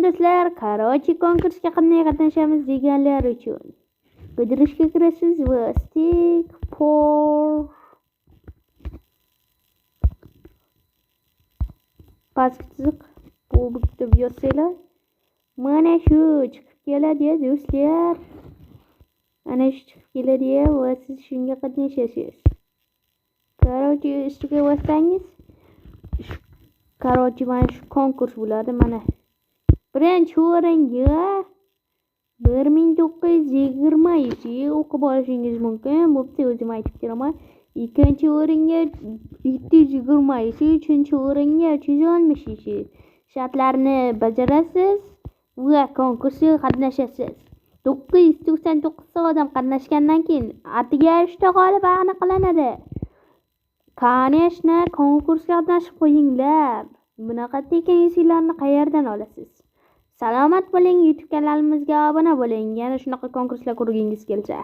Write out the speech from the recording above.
do'stlar, Karachi konkursga qanday qatnashamiz deganlar uchun qidirishga kirasiz va stick for pastki chiziq bu deb yozsanglar mana shu chiqib keladi do'stlar. Mana shu chiqib keladi va siz shunga qatnashasiz. Karachi ustiga bossangiz Karachi mana shu konkurs bo'ladi. Mana birinchi o'ringa 1920 o'qib olishingiz mumkin. Bo'pti, o'zim aytib beraman. Ikkinchi o'ringa 720, uchinchi o'ringa 360. Shartlarni bajarasiz va konkursga qatnashasiz. 999 odam qatnashgandan keyin atgashda g'olib aniqlanadi. Конечно, konkursga qatnashib qo'yinglar. Bunaqa tekin esinglarni qayerdan olasiz? Salomat bo'ling, YouTube kanalimizga obuna bo'ling. Yana shunaqa konkurslar ko'rgingiz kelsa.